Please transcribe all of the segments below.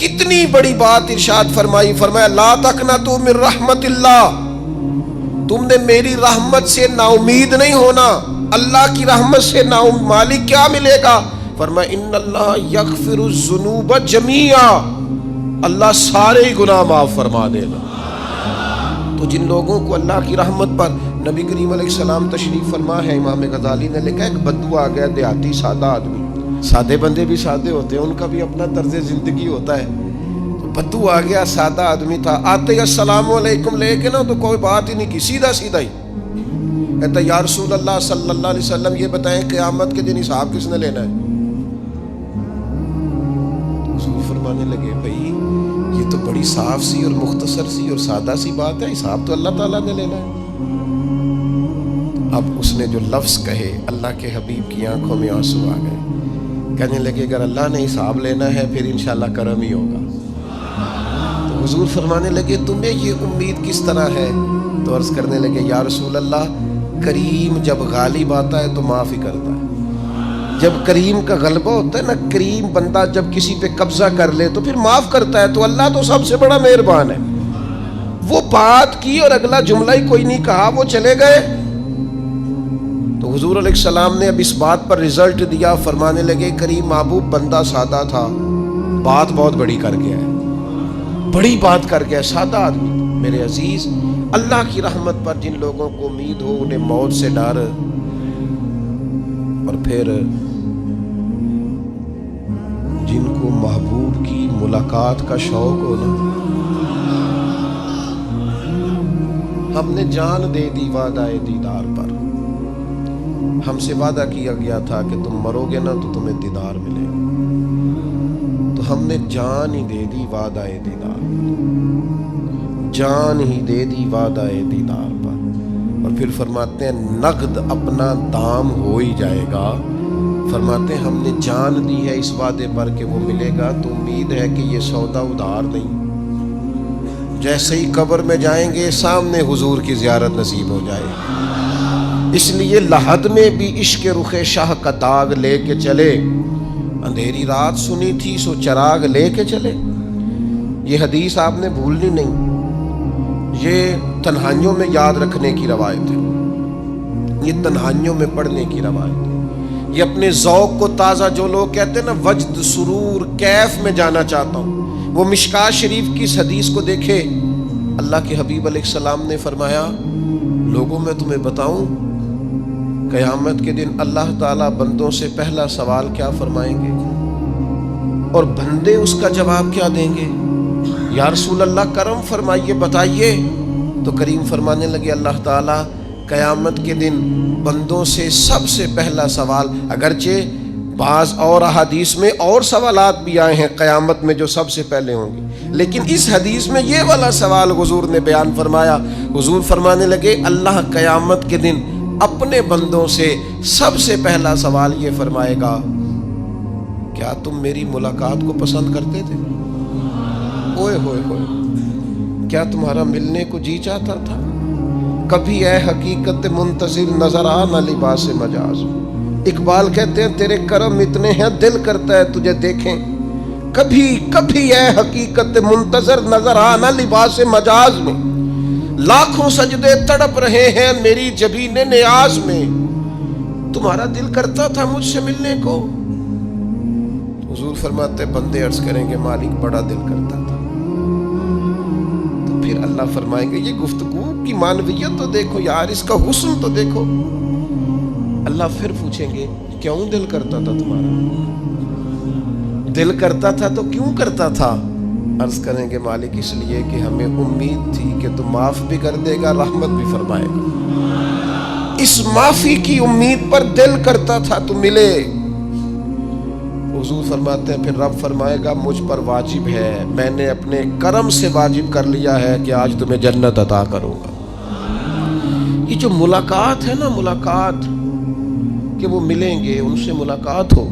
کتنی بڑی بات ارشاد فرمائی، فرمایا لا تقنطوا من رحمت اللہ، تم نے میری رحمت سے نا امید نہیں ہونا، اللہ کی رحمت سے نا مالک کیا ملے گا؟ فرمایا ان اللہ یغفر الذنوب جمیعا، اللہ سارے گناہ معاف فرما دے گا۔ تو جن لوگوں کو اللہ کی رحمت پر نبی کریم علیہ السلام تشریف فرما ہے، امام غزالی نے لکھا ایک بدو آ گیا، دیہاتی سادہ آدمی، سادے بندے بھی سادے ہوتے ہیں، ان کا بھی اپنا طرز زندگی ہوتا ہے۔ تو بدو آ گیا، سادہ آدمی تھا، آتے ہی السلام علیکم لے کے نا تو کوئی بات ہی نہیں کی، سیدھا سیدھا ہی کہتا یا رسول اللہ صلی اللہ علیہ وسلم یہ بتائیں قیامت کے دن حساب کس نے لینا ہے؟ حضور فرمانے لگے بھائی یہ تو بڑی صاف سی اور مختصر سی اور سادہ سی بات ہے، حساب تو اللہ تعالیٰ نے لینا ہے۔ اب اس نے جو لفظ کہے اللہ کے حبیب کی آنکھوں میں آنسو آ گئے، کہنے لگے اگر اللہ نے حساب لینا ہے پھر انشاءاللہ کرم ہی ہوگا۔ تو حضور فرمانے لگے تمہیں یہ امید کس طرح ہے؟ تو عرض کرنے لگے یا رسول اللہ کریم جب غالب آتا ہے تو معاف ہی کرتا ہے۔ جب کریم کا غلبہ ہوتا ہے نا، کریم بندہ جب کسی پہ قبضہ کر لے تو پھر معاف کرتا ہے، تو اللہ تو سب سے بڑا مہربان ہے۔ وہ بات کی اور اگلا جملہ ہی کوئی نہیں کہا، وہ چلے گئے۔ تو حضور علیہ السلام نے اب اس بات پر رزلٹ دیا، فرمانے لگے کریم محبوب بندہ سادہ تھا، بات بہت بڑی کر گیا ہے، بڑی بات کر گیا، سادہ آدمی۔ میرے عزیز، اللہ کی رحمت پر جن لوگوں کو امید ہو، انہیں موت سے ڈر اور پھر جن کو محبوب کی ملاقات کا شوق ہو نا، ہم نے جان دے دی وعدہ دیدار پر، ہم سے وعدہ کیا گیا تھا کہ تم مرو گے نا تو تمہیں دیدار ملے گا، تو ہم نے جان ہی دے دی وعدہ دیدار پر، جان ہی دے دی وعدہ دیدار پر۔ اور پھر فرماتے ہیں نقد اپنا دام ہو ہی جائے گا، فرماتے ہیں ہم نے جان دی ہے اس وعدے پر کہ وہ ملے گا، تو امید ہے کہ یہ سودا ادھار نہیں، جیسے ہی قبر میں جائیں گے سامنے حضور کی زیارت نصیب ہو جائے گی۔ اس لیے لحد میں بھی عشق رخ شاہ کا داغ لے کے چلے، اندھیری رات سنی تھی سو چراغ لے کے چلے۔ یہ حدیث آپ نے بھولنی نہیں، یہ تنہائیوں میں یاد رکھنے کی روایت ہے، یہ تنہائیوں میں پڑھنے کی روایت ہے۔ یہ اپنے ذوق کو تازہ، جو لوگ کہتے ہیں نا وجد سرور کیف میں جانا چاہتا ہوں، وہ مشکات شریف کی اس حدیث کو دیکھے۔ اللہ کے حبیب علیہ السلام نے فرمایا لوگوں میں تمہیں بتاؤں قیامت کے دن اللہ تعالیٰ بندوں سے پہلا سوال کیا فرمائیں گے اور بندے اس کا جواب کیا دیں گے؟ یا رسول اللہ کرم فرمائیے بتائیے۔ تو کریم فرمانے لگے اللہ تعالیٰ قیامت کے دن بندوں سے سب سے پہلا سوال، اگرچہ بعض اور احادیث میں اور سوالات بھی آئے ہیں قیامت میں جو سب سے پہلے ہوں گے، لیکن اس حدیث میں یہ والا سوال حضور نے بیان فرمایا۔ حضور فرمانے لگے اللہ قیامت کے دن اپنے بندوں سے سب سے پہلا سوال یہ فرمائے گا کیا تم میری ملاقات کو پسند کرتے تھے؟ اوئے ہوئے ہوئے، کیا تمہارا ملنے کو جی چاہتا تھا؟ کبھی اے حقیقت منتظر نظر آ نہ لباس مجاز۔ اقبال کہتے ہیں تیرے کرم اتنے ہیں دل کرتا ہے تجھے دیکھیں، کبھی کبھی اے حقیقت منتظر نظر آ نہ لباس مجاز میں، لاکھوں سجدے تڑپ رہے ہیں میری جبین نیاز میں، تمہارا دل کرتا تھا مجھ سے ملنے کو؟ حضور فرماتے بندے عرض کریں گے مالک بڑا دل کرتا تھا۔ تو پھر اللہ فرمائیں گے یہ گفتگو کی معنویت تو دیکھو یار، اس کا حسن تو دیکھو۔ اللہ پھر پوچھیں گے کیوں دل کرتا تھا تمہارا؟ دل کرتا تھا تو کیوں کرتا تھا؟ عرض کریں گے مالک اس لیے کہ ہمیں امید تھی کہ تو معاف بھی کر دے گا، رحمت بھی فرمائے گا، اس معافی کی امید پر دل کرتا تھا تو ملے۔ حضور فرماتے ہیں پھر رب فرمائے گا مجھ پر واجب ہے، میں نے اپنے کرم سے واجب کر لیا ہے کہ آج تمہیں جنت عطا کروں گا۔ یہ جو ملاقات ہے نا، ملاقات کہ وہ ملیں گے، ان سے ملاقات ہو۔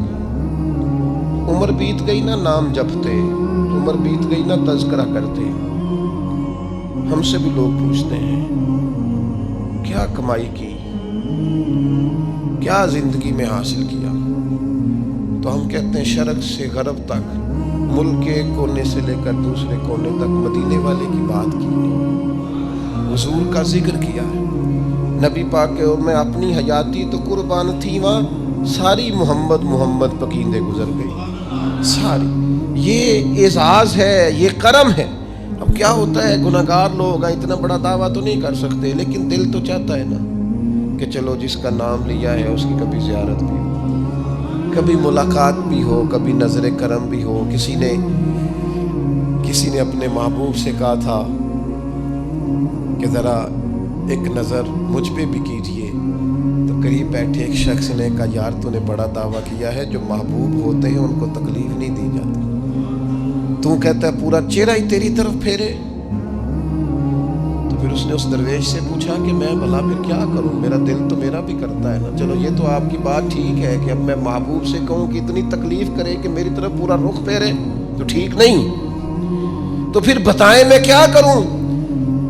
عمر بیت گئی نا نام جپتے، عمر بیت گئی نا تذکرہ کرتے، ہم سے بھی لوگ پوچھتے ہیں کیا کمائی کی، کیا زندگی میں حاصل کیا، تو ہم کہتے ہیں شرق سے غرب تک ملک کے ایک کونے سے لے کر دوسرے کونے تک مدینے والے کی بات کی، حضور کا ذکر کیا ہے۔ نبی پاک کے میں اپنی حیاتی تو قربان تھی، وہاں ساری محمد محمد پکیندے گزر گئی ساری۔ یہ اعزاز ہے، یہ کرم ہے۔ اب کیا ہوتا ہے، گناہگار لوگ ہیں، اتنا بڑا دعویٰ تو نہیں کر سکتے، لیکن دل تو چاہتا ہے نا کہ چلو جس کا نام لیا ہے اس کی کبھی زیارت بھی ہو، کبھی ملاقات بھی ہو، کبھی نظر کرم بھی ہو۔ کسی نے اپنے محبوب سے کہا تھا کہ ذرا ایک نظر مجھ پہ بھی کیجئے، تو قریب بیٹھے ایک شخص نے کہا یار تو نے بڑا دعویٰ کیا ہے، جو محبوب ہوتے ہیں ان کو تکلیف نہیں دی جاتی، تو کہتا ہے پورا چہرہ ہی تیری طرف پھیرے۔ تو پھر اس نے اس درویش سے پوچھا کہ میں بھلا پھر کیا کروں، میرا دل تو میرا بھی کرتا ہے نا، چلو یہ تو آپ کی بات ٹھیک ہے کہ اب میں محبوب سے کہوں کہ اتنی تکلیف کرے کہ میری طرف پورا رخ پھیرے تو ٹھیک نہیں، تو پھر بتائیں میں کیا کروں؟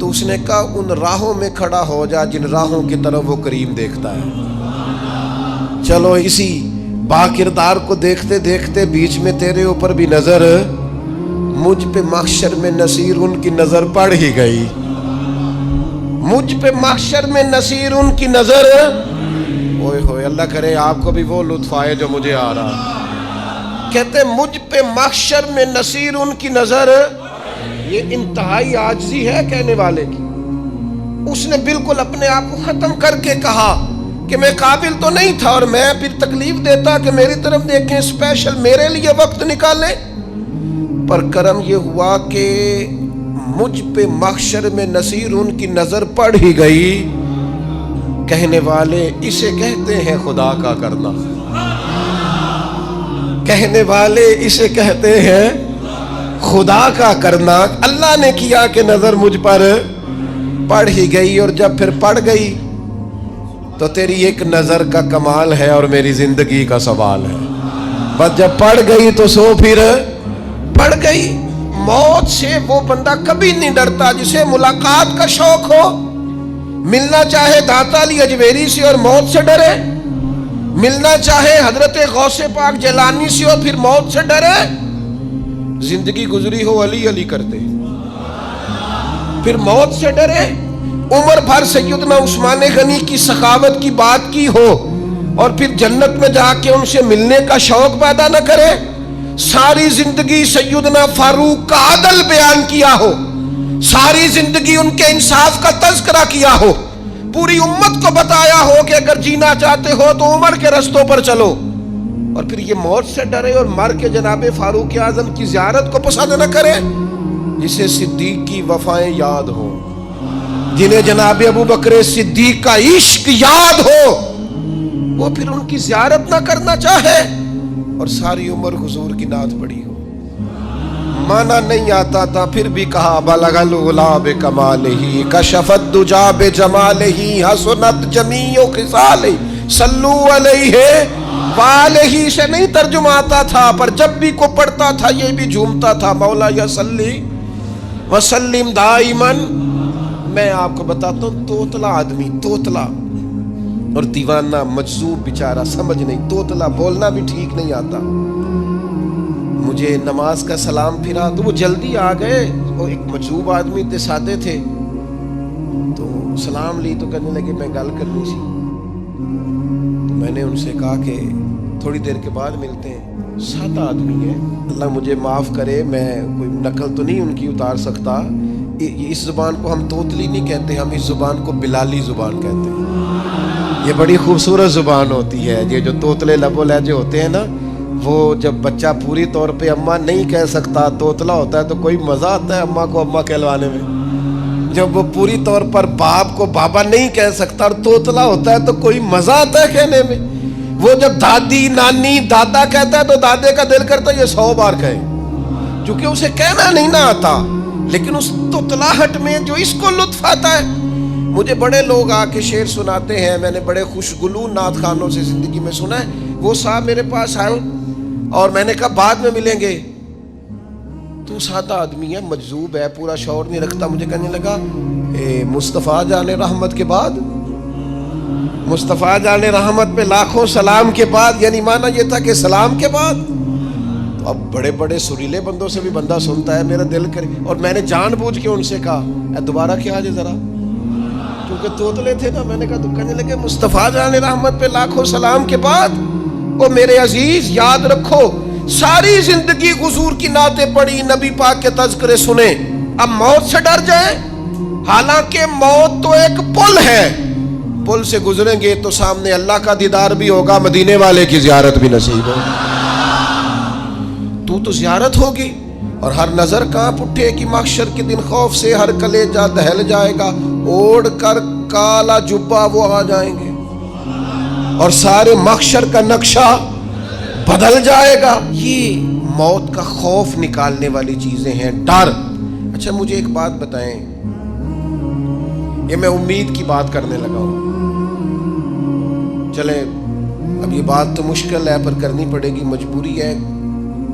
تو اس نے کہا ان راہوں میں کھڑا ہو جا جن راہوں کی طرف وہ کریم دیکھتا ہے۔ چلو اسی با کردار کو دیکھتے دیکھتے بیچ میں تیرے اوپر بھی نظر، مجھ پہ محشر میں نصیر ان کی نظر پڑ ہی گئی، مجھ پہ محشر میں نصیر ان کی نظر، اوئے ہوئے اللہ کرے آپ کو بھی وہ لطف آئے جو مجھے آ رہا۔ کہتے مجھ پہ محشر میں نصیر ان کی نظر، یہ انتہائی عاجزی ہے کہنے والے کی۔ اس نے بالکل اپنے آپ کو ختم کر کے کہا کہ میں قابل تو نہیں تھا، اور میں پھر تکلیف دیتا کہ میری طرف دیکھیں، اسپیشل میرے لیے وقت نکالیں۔ پر کرم یہ ہوا کہ مجھ پہ محشر میں نصیر ان کی نظر پڑ ہی گئی۔ کہنے والے اسے کہتے ہیں خدا کا کرنا، کہنے والے اسے کہتے ہیں خدا کا کرنا۔ اللہ نے کیا کہ نظر مجھ پر پڑ ہی گئی، اور جب پھر پڑ گئی تو تیری ایک نظر کا کمال ہے اور میری زندگی کا سوال ہے۔ بس جب پڑ گئی تو سو پھر پڑ گئی۔ موت سے وہ بندہ کبھی نہیں ڈرتا جسے ملاقات کا شوق ہو، ملنا چاہے داتا علی اجویری سے اور موت سے ڈرے، ملنا چاہے حضرت غوث پاک جیلانی سے اور پھر موت سے ڈرے۔ زندگی گزری ہو علی علی کرتے پھر موت سے ڈرے، عمر بھر سیدنا عثمان غنی کی سخاوت کی بات کی ہو اور پھر جنت میں جا کے ان سے ملنے کا شوق پیدا نہ کرے، ساری زندگی سیدنا فاروق کا عدل بیان کیا ہو، ساری زندگی ان کے انصاف کا تذکرہ کیا ہو، پوری امت کو بتایا ہو کہ اگر جینا چاہتے ہو تو عمر کے رستوں پر چلو، اور پھر یہ موت سے ڈرے اور مر کے جناب فاروق اعظم کی زیارت کو پسند نہ کرے۔ جسے صدیق کی وفائیں یاد ہو، جنہیں جناب ابو بکر صدیق کا عشق یاد ہو، وہ پھر ان کی زیارت نہ کرنا چاہے اور ساری عمر حضور کی نعت پڑھی ہو۔ مانا نہیں آتا تھا پھر بھی کہا بلغ العلا بکمالہ کشف الدجا بجمالہ حسنت جمیع خصالہ صلو علیہ والہ سے نہیں ترجمہ آتا تھا، پر جب بھی کو پڑھتا تھا یہ بھی جھومتا تھا مولا یا صلی وسلم دائماً۔ میں آپ کو بتاتا ہوں توتلا آدمی، توتلا اور دیوانہ مجذوب بیچارہ، سمجھ نہیں، توتلا بولنا بھی ٹھیک نہیں آتا۔ مجھے نماز کا سلام پھرا تو وہ جلدی آ گئے، وہ ایک مجذوب آدمی تھے، سادے تھے، تو سلام لی تو کہنے لگے میں گل کرنی سی، تو میں نے ان سے کہا کہ تھوڑی دیر کے بعد ملتے ہیں۔ سادہ آدمی ہے، اللہ مجھے معاف کرے، میں کوئی نقل تو نہیں ان کی اتار سکتا، اس زبان کو ہم توتلی نہیں کہتے، ہم اس زبان کو بلالی زبان کہتے ہیں۔ یہ بڑی خوبصورت زبان ہوتی ہے، یہ جو توتلے لب و لہجے ہوتے ہیں نا، وہ جب بچہ پوری طور پہ اماں نہیں کہہ سکتا، توتلا ہوتا ہے تو کوئی مزہ آتا ہے اماں کو اماں کہلوانے میں۔ جب وہ پوری طور پر باپ کو بابا نہیں کہہ سکتا اور توتلا ہوتا ہے تو کوئی مزہ آتا ہے کہنے میں۔ وہ جب دادی نانی دادا کہتا ہے تو دادے کا دل کرتا ہے یہ 100 بار کہے، چونکہ اسے کہنا نہیں نہ آتا، لیکن اس توتلاہٹ میں جو اس کو لطف آتا ہے۔ مجھے بڑے لوگ آ کے شعر سناتے ہیں، میں نے بڑے خوشگلو نعت خانوں سے زندگی میں سنا ہے، وہ صاحب میرے پاس آئے اور میں نے کہا بعد میں ملیں گے، تو سادہ آدمی ہے، مجذوب ہے، پورا شعور نہیں رکھتا، مجھے کہنے لگا مصطفیٰ جان رحمت کے بعد، مصطفیٰ جان رحمت پہ لاکھوں سلام کے بعد، یعنی معنی یہ تھا کہ سلام کے بعد، تو اب بڑے بڑے سریلے بندوں سے بھی بندہ سنتا ہے میرا دل کرے، اور میں نے جان بوجھ کے ان سے کہا اے دوبارہ کیا جائے ذرا، کیونکہ توتلے تھے نا. میں نے کہا تو کہنے لگے مصطفیٰ جان رحمت پہ لاکھوں سلام کے بعد وہ میرے عزیز یاد رکھو ساری زندگی حضور کی نعتیں پڑھی، نبی پاک کے تذکرے سنے، اب موت سے ڈر جائیں؟ حالانکہ موت تو ایک پل ہے، پل سے گزریں گے تو سامنے اللہ کا دیدار بھی ہوگا، مدینے والے کی زیارت بھی نصیب ہوگی. تو زیارت ہوگی اور ہر نظر کانپ اٹھے کہ محشر کے دن خوف سے ہر کلیجہ دہل جائے گا، اوڑھ کر کالا جبہ وہ آ جائیں گے اور سارے محشر کا نقشہ بدل جائے گا. یہ موت کا خوف نکالنے والی چیزیں ہیں، ڈر. اچھا مجھے ایک بات بتائیں، یہ میں امید کی بات کرنے لگا ہوں، چلیں اب یہ بات تو مشکل ہے پر کرنی پڑے گی، مجبوری ہے.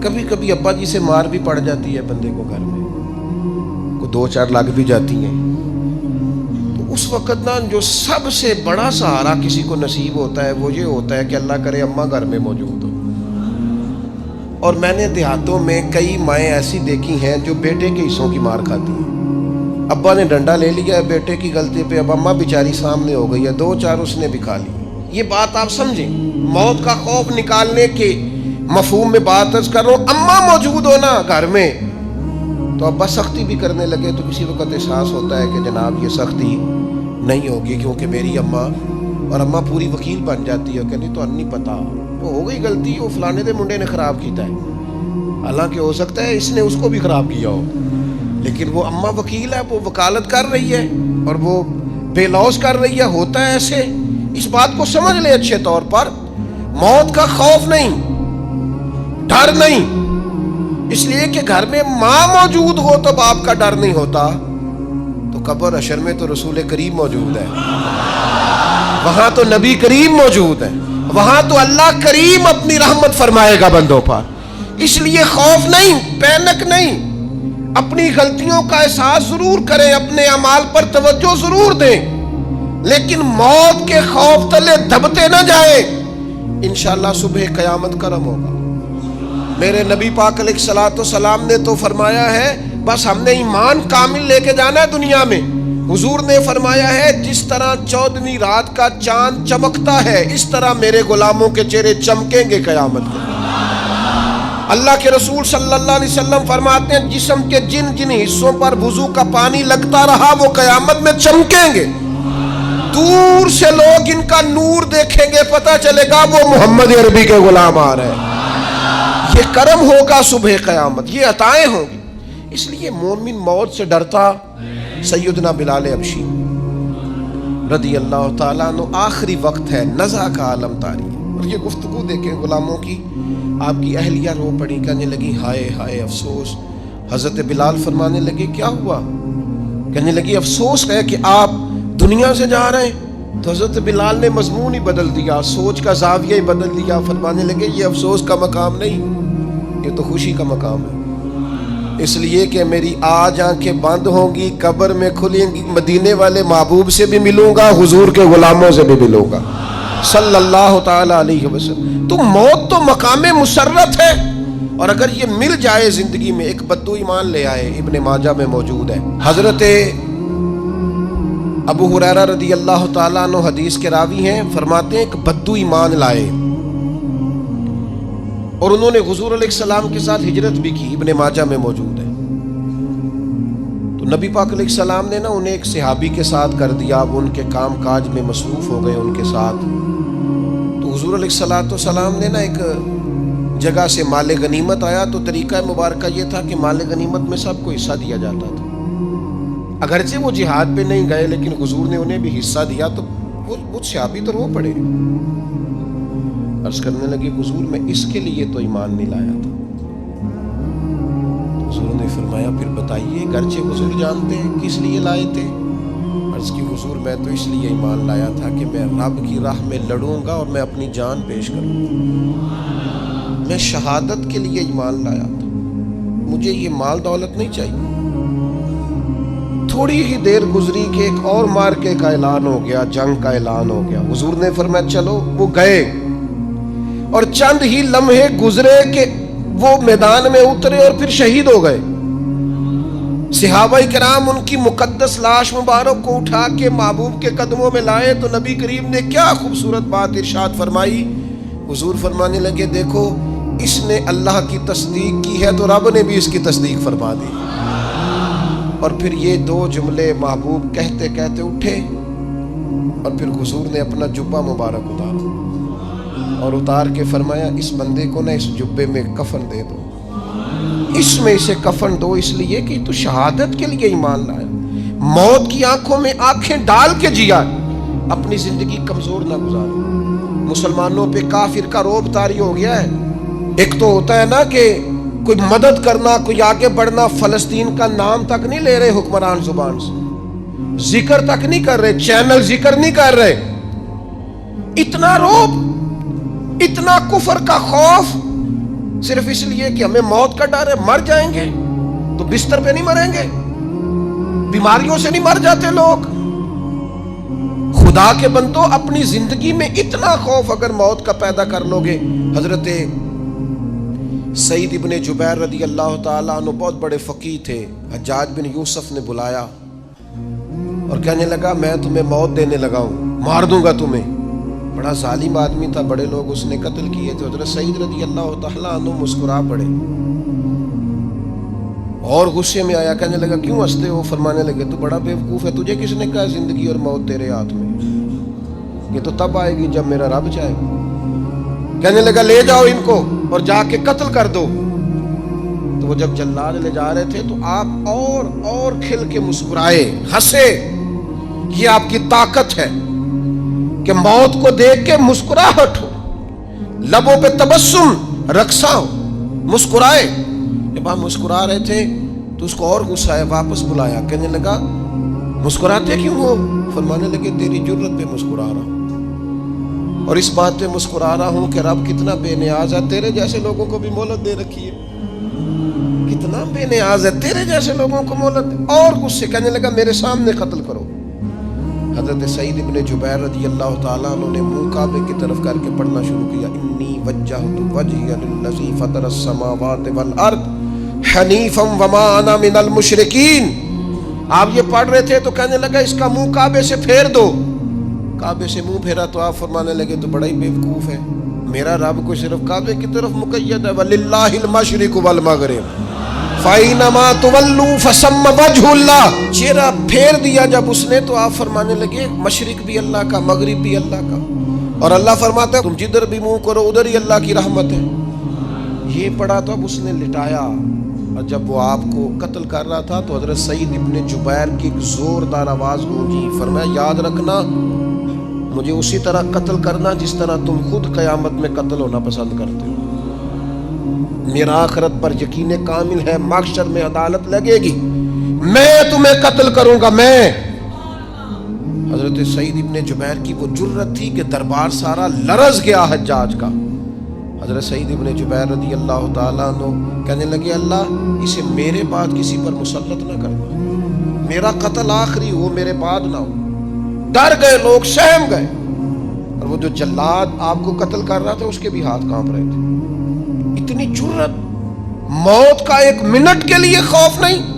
کبھی کبھی ابا جی سے مار بھی پڑ جاتی ہے بندے کو، گھر میں کو 2-4 لگ بھی جاتی ہیں، تو اس وقت نا جو سب سے بڑا سہارا کسی کو نصیب ہوتا ہے وہ یہ ہوتا ہے کہ اللہ کرے اماں گھر میں موجود ہو. اور میں نے دیہاتوں میں کئی مائیں ایسی دیکھی ہیں جو بیٹے کے حصوں کی مار کھاتی ہیں. ابا نے ڈنڈا لے لیا ہے بیٹے کی غلطی پہ، اب اماں بیچاری سامنے ہو گئی ہے، 2-4 اس نے بھی کھا لی. یہ بات آپ سمجھیں، موت کا خوف نکالنے کے مفہوم میں بات عرض کر رہا ہوں. اماں موجود ہونا گھر میں تو ابا سختی بھی کرنے لگے تو کسی وقت احساس ہوتا ہے کہ جناب یہ سختی نہیں ہوگی کیونکہ میری اماں، اور اماں پوری وکیل بن جاتی ہے کہ نہیں تو نہیں پتا وہ ہو گئی غلطی، وہ فلانے دے منڈے نے خراب کیتا ہے، حالانکہ ہو سکتا ہے اس نے اس کو بھی خراب کیا ہو، لیکن وہ اماں وکیل ہے، وہ وکالت کر رہی ہے اور وہ بے لوث کر رہی ہے. ہوتا ہے ایسے، اس بات کو سمجھ لے اچھے طور پر. موت کا خوف نہیں، ڈر نہیں، اس لیے کہ گھر میں ماں موجود ہو تو باپ کا ڈر نہیں ہوتا. تو قبر حشر میں تو رسول کریم موجود ہے، وہاں تو نبی کریم موجود ہے، وہاں تو اللہ کریم اپنی رحمت فرمائے گا بندوں پر. اس لیے خوف نہیں، پینک نہیں، اپنی غلطیوں کا احساس ضرور کریں، اپنے اعمال پر توجہ ضرور دیں، لیکن موت کے خوف تلے دبتے نہ جائیں. انشاءاللہ صبح قیامت کرم ہوگا. میرے نبی پاک علیہ الصلوۃ والسلام نے تو فرمایا ہے بس ہم نے ایمان کامل لے کے جانا ہے دنیا میں. حضور نے فرمایا ہے جس طرح 14ویں رات کا چاند چمکتا ہے اس طرح میرے غلاموں کے چہرے چمکیں گے قیامت کے. اللہ کے رسول صلی اللہ علیہ وسلم فرماتے ہیں جسم کے جن جن حصوں پر وضو کا پانی لگتا رہا وہ قیامت میں چمکیں گے. دور سے لوگ ان کا نور دیکھیں گے، پتہ چلے گا وہ محمد عربی کے غلام آ رہے ہیں. یہ کرم ہوگا صبح قیامت، یہ عطائیں ہوں گی. اس لیے مومن موت سے ڈرتا. سیدنا بلال حبشی رضی اللہ تعالیٰ عنہ، آخری وقت ہے، نزع کا عالم طاری ہے، اور یہ گفتگو دیکھیں غلاموں کی. آپ کی اہلیہ رو پڑی، کہنے لگی ہائے ہائے افسوس. حضرت بلال فرمانے لگے کیا ہوا؟ کہنے لگی افسوس ہے کہ آپ دنیا سے جا رہے ہیں. تو حضرت بلال نے مضمون ہی بدل دیا، سوچ کا زاویہ ہی بدل دیا. فرمانے لگے یہ افسوس کا مقام نہیں، یہ تو خوشی کا مقام ہے. اس لیے کہ میری آج آنکھیں بند ہوں گی، قبر میں کھلیں گی، مدینے والے محبوب سے بھی ملوں گا، حضور کے غلاموں سے بھی ملوں گا صلی اللہ تعالی علیہ وسلم. تو موت تو مقام مسرت ہے، اور اگر یہ مل جائے زندگی میں. ایک بدو ایمان لے آئے، ابن ماجہ میں موجود ہے. حضرت ابو ہریرہ رضی اللہ تعالیٰ عنہ حدیث کے راوی ہیں، فرماتے ہیں ایک بدو ایمان لائے اور انہوں نے حضور علیہ السلام کے ساتھ ہجرت بھی کی. ابن ماجہ میں موجود ہے. تو نبی پاک علیہ السلام نے نا انہیں ایک صحابی کے ساتھ کر دیا، وہ ان کے کام کاج میں مصروف ہو گئے ان کے ساتھ. تو حضور علیہ السلام نے نا ایک جگہ سے مال غنیمت آیا، تو طریقہ مبارکہ یہ تھا کہ مال غنیمت میں سب کو حصہ دیا جاتا تھا. اگرچہ وہ جہاد پہ نہیں گئے لیکن حضور نے انہیں بھی حصہ دیا. تو وہ صحابی تو رو پڑے، عرض کرنے لگے حضور میں اس کے لیے تو ایمان نہیں لایا تھا. حضور نے فرمایا پھر بتائیے، گرچہ حضور جانتے ہیں کس لیے لائے تھے. عرض کی حضور میں تو اس لیے ایمان لایا تھا کہ میں رب کی راہ میں لڑوں گا اور میں اپنی جان پیش کروں گا. میں شہادت کے لیے ایمان لایا تھا، مجھے یہ مال دولت نہیں چاہیے. تھوڑی ہی دیر گزری کہ ایک اور مارکے کا اعلان ہو گیا، جنگ کا اعلان ہو گیا. حضور نے فرمایا چلو. وہ گئے اور چند ہی لمحے گزرے کہ وہ میدان میں اترے اور پھر شہید ہو گئے. صحابہ کرام ان کی مقدس لاش مبارک کو اٹھا کے محبوب کے قدموں میں لائے تو نبی کریم نے کیا خوبصورت بات ارشاد فرمائی. حضور فرمانے لگے دیکھو اس نے اللہ کی تصدیق کی ہے تو رب نے بھی اس کی تصدیق فرما دی. اور پھر یہ دو جملے محبوب کہتے کہتے اٹھے اور پھر حضور نے اپنا جبہ مبارک اتارا اور اتار کے فرمایا اس بندے کو نہ اس جبے میں کفن دے دو, اس میں اسے کفن دو, اس لیے کہ تو شہادت کے لیے ایمان لایا, موت کی آنکھوں میں آنکھیں ڈال کے جیا, اپنی زندگی کمزور نہ گزاری. مسلمانوں پہ کافر کا رعب طاری ہو گیا ہے. ایک تو ہوتا ہے نا کہ کوئی مدد کرنا, کوئی آگے بڑھنا, فلسطین کا نام تک نہیں لے رہے حکمران زبان سے, ذکر تک نہیں کر رہے, چینل ذکر نہیں کر رہے. اتنا رعب, اتنا کفر کا خوف, صرف اس لیے کہ ہمیں موت کا ڈر ہے. مر جائیں گے تو بستر پہ نہیں مریں گے, بیماریوں سے نہیں مر جاتے لوگ. خدا کے بندو اپنی زندگی میں اتنا خوف اگر موت کا پیدا کر لو گے. حضرت سعید ابن جبیر رضی اللہ تعالیٰ عنہ بہت بڑے فقیہ تھے. حجاج بن یوسف نے بلایا اور کہنے لگا میں تمہیں موت دینے لگا ہوں, مار دوں گا تمہیں. بڑا ظالم آدمی تھا, بڑے لوگ اس نے قتل کیے تھے. حضرت سعید رضی اللہ تعالیٰ عنہ مسکرا پڑے اور غصے میں آیا, کہنے لگا کیوں ہنستے ہو؟ فرمانے لگے تو بڑا بیوقوف ہے, تجھے کس نے کہا زندگی اور موت تیرے ہاتھ میں, یہ تو تب آئے گی جب میرا رب چاہے. کہنے لگا لے جاؤ ان کو اور جا کے قتل کر دو. تو وہ جب جلاد لے جا رہے تھے تو آپ اور کھل کے مسکرائے, ہنسے. یہ آپ کی طاقت ہے کہ موت کو دیکھ کے مسکراہٹ ہو, لبوں پہ تبسم رقصہ ہو, مسکرائے. جب آپ مسکرا رہے تھے تو اس کو اور غصہ آیا, واپس بلایا. کہنے لگا مسکراتے کیوں ہو؟ فرمانے لگے تیری جرت پہ مسکرا رہا ہوں اور اس بات پہ مسکرا رہا ہوں کہ رب کتنا بے نیاز ہے, تیرے جیسے لوگوں کو بھی مہلت دے رکھی ہے. کتنا بے نیاز ہے, تیرے جیسے لوگوں کو مہلت دے. اور غصے, کہنے لگا میرے سامنے قتل کرو. حضرت سعید ابن جبیر رضی اللہ تعالیٰ عنہ نے منہ کعبے کی طرف کر کے پڑھنا شروع کیا, انی وجہت وجہی للذی فطر السماوات والارض حنیفا وما انا من المشرکین. آپ یہ پڑھ رہے تھے تو کہنے لگا اس کا منہ کعبے سے پھیر دو. کعبے سے منہ پھیرا تو آپ فرمانے لگے تو بڑا ہی بیوقوف ہے, میرا رب کو صرف کعبے کی طرف مقید ہے. وَلِلَّهِ الْمَشْرِقُ وَالْمَغْرِبُ فَأَيْنَمَا تُوَلُّوا فَثَمَّ وَجْهُ اللَّهِ. چہرہ پھیر دیا جب اس نے تو آپ فرمانے لگے مشرق بھی اللہ کا, مغرب بھی اللہ کا. اور اللہ فرماتا ہے تم جدھر بھی منہ کرو ادھر ہی اللہ کی رحمت ہے. یہ پڑھا تو اب اس نے لٹایا, اور جب وہ آپ کو قتل کر رہا تھا تو حضرت سعید ابن جبیر کی ایک زوردار آواز گونجی. فرمایا یاد رکھنا مجھے اسی طرح قتل کرنا جس طرح تم خود قیامت میں قتل ہونا پسند کرتے ہو. میرا آخرت پر یقین کامل ہے, محشر میں عدالت لگے گی, میں تمہیں قتل کروں گا. میں حضرت سعید ابن جبیر کی وہ جرت تھی کہ دربار سارا لرز گیا حجاج کا. حضرت سعید ابن جبیر رضی اللہ تعالیٰ عنہ کہنے لگے اللہ اسے میرے بعد کسی پر مسلط نہ کرنا, میرا قتل آخری ہو, میرے بعد نہ ہو. ڈر گئے لوگ, سہم گئے. اور وہ جو جلاد آپ کو قتل کر رہا تھا اس کے بھی ہاتھ کانپ رہے تھے. اتنی جرت, موت کا ایک منٹ کے لیے خوف نہیں.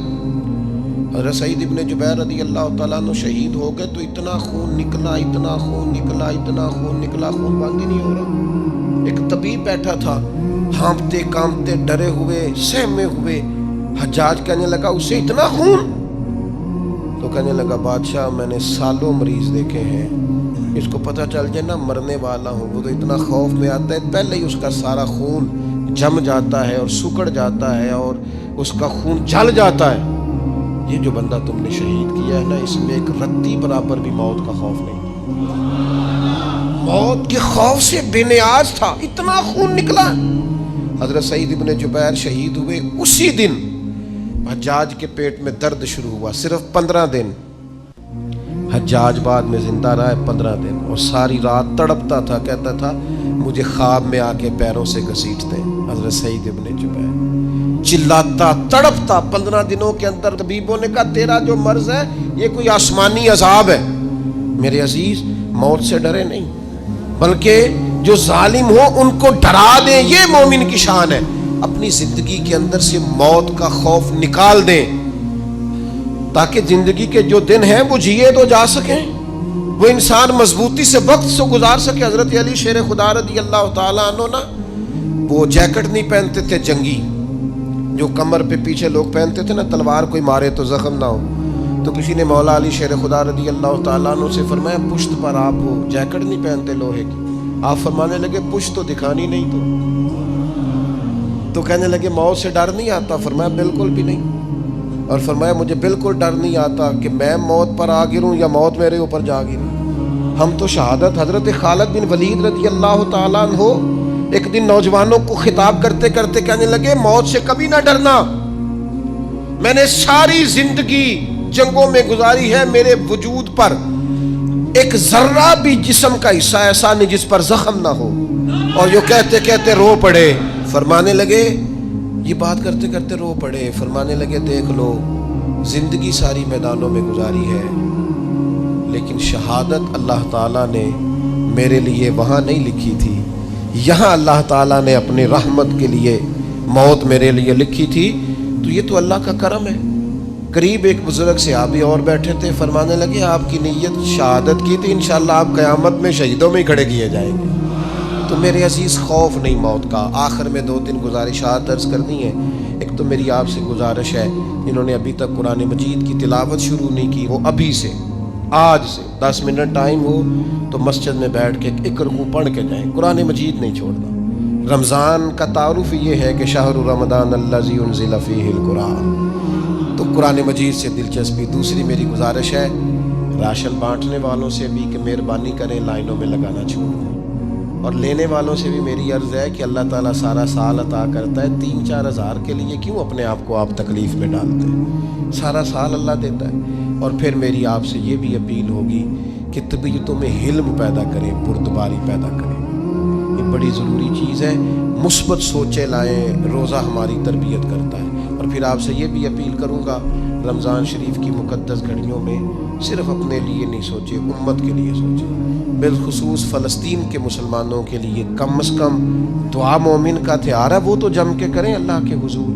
حضرت سعید ابن جبیر رضی اللہ تعالیٰ عنہ شہید ہو گئے تو اتنا خون نکلا, اتنا خون نکلا, اتنا خون نکلا, خون بند ہی نہیں ہو رہا. ایک طبیب بیٹھا تھا, ہانپتے کانپتے ڈرے ہوئے سہمے ہوئے. حجاج کہنے لگا اسے اتنا خون؟ تو کہنے لگا بادشاہ میں نے سالوں مریض دیکھے ہیں, اس کو پتہ چل جائے نا مرنے والا ہوں وہ تو اتنا خوف میں آتا ہے, پہلے ہی اس کا سارا خون جم جاتا ہے اور سکڑ جاتا ہے اور اس کا خون جل جاتا ہے. یہ جو بندہ تم نے شہید کیا ہے نا اس میں ایک رتی برابر بھی موت کا خوف نہیں. موت کے خوف سے بے نیاز تھا, اتنا خون نکلا. حضرت سعید ابن جبیر شہید ہوئے اسی دن حجاج کے پیٹ میں درد شروع ہوا. صرف 15 دن حجاج بعد میں زندہ رہا ہے, 15 دن. اور ساری رات تڑپتا تھا, کہتا تھا مجھے خواب میں آ کے پیروں سے گھسیٹتے. حضرت سعید ابن جبیر چلاتا تڑپتا. 15 دنوں کے اندر طبیبوں نے کہا تیرا جو مرض ہے یہ کوئی آسمانی عذاب ہے. میرے عزیز موت سے ڈرے نہیں بلکہ جو ظالم ہو ان کو ڈرا دیں, یہ مومن کی شان ہے. اپنی زندگی کے اندر سے موت کا خوف نکال دیں، تاکہ زندگی کے جو دن ہیں وہ جیے تو جا سکیں، وہ انسان مضبوطی سے وقت سے گزار سکے۔ حضرت علی شیر خدا رضی اللہ تعالیٰ عنہ نا وہ جیکٹ نہیں پہنتے تھے جنگی، جو کمر پہ پیچھے لوگ پہنتے تھے نا، تلوار کوئی مارے تو زخم نہ ہو۔ تو کسی نے مولا علی شیر خدا رضی اللہ تعالیٰ عنہ سے فرمایا پشت پر آپ وہ جیکٹ نہیں پہنتے لوہے کی؟ آپ فرمانے لگے پشت تو دکھانی نہیں تو کہنے لگے موت سے ڈر نہیں آتا؟ فرمایا بالکل بھی نہیں، اور فرمایا مجھے بالکل ڈر نہیں آتا کہ میں موت پر آ گروں یا موت میرے اوپر جا گرے۔ ہم تو شہادت حضرت خالد بن ولید رضی اللہ تعالیٰ عنہ ایک دن نوجوانوں کو خطاب کرتے کرتے کہنے لگے موت سے کبھی نہ ڈرنا، میں نے ساری زندگی جنگوں میں گزاری ہے، میرے وجود پر ایک ذرہ بھی جسم کا حصہ ایسا نہیں جس پر زخم نہ ہو۔ اور جو کہتے کہتے رو پڑے، فرمانے لگے یہ بات کرتے کرتے رو پڑے، فرمانے لگے دیکھ لو زندگی ساری میدانوں میں گزاری ہے، لیکن شہادت اللہ تعالیٰ نے میرے لیے وہاں نہیں لکھی تھی، یہاں اللہ تعالیٰ نے اپنی رحمت کے لیے موت میرے لیے لکھی تھی۔ تو یہ تو اللہ کا کرم ہے۔ قریب ایک بزرگ صحابی اور بیٹھے تھے، فرمانے لگے آپ کی نیت شہادت کی تھی، انشاءاللہ آپ قیامت میں شہیدوں میں ہی کھڑے کیے جائیں گے۔ تو میرے عزیز خوف نہیں موت کا۔ آخر میں 2-3 گزارشات عرض کرنی ہے۔ ایک تو میری آپ سے گزارش ہے، جنہوں نے ابھی تک قرآن مجید کی تلاوت شروع نہیں کی، وہ ابھی سے آج سے 10 منٹ ٹائم ہو تو مسجد میں بیٹھ کے ایک رکوع پڑھ کے جائیں، قرآن مجید نہیں چھوڑنا۔ رمضان کا تعارف یہ ہے کہ شہر رمضان الذی انزل فیہ القرآن، تو قرآن مجید سے دلچسپی۔ دوسری میری گزارش ہے راشن بانٹنے والوں سے بھی کہ مہربانی کریں لائنوں میں لگانا چھوڑ دیں، اور لینے والوں سے بھی میری عرض ہے کہ اللہ تعالیٰ سارا سال عطا کرتا ہے، 3-4 ہزار کے لیے کیوں اپنے آپ کو آپ تکلیف میں ڈالتے ہیں؟ سارا سال اللہ دیتا ہے۔ اور پھر میری آپ سے یہ بھی اپیل ہوگی کہ طبیعتوں میں حلم پیدا کریں، بردباری پیدا کریں، یہ بڑی ضروری چیز ہے۔ مثبت سوچیں لائیں، روزہ ہماری تربیت کرتا ہے۔ اور پھر آپ سے یہ بھی اپیل کروں گا رمضان شریف کی مقدس گھڑیوں میں صرف اپنے لیے نہیں سوچے، امت کے لیے سوچیں، بالخصوص فلسطین کے مسلمانوں کے لیے کم از کم دعا مومن کا تہوار ہے، وہ تو جم کے کریں اللہ کے حضور۔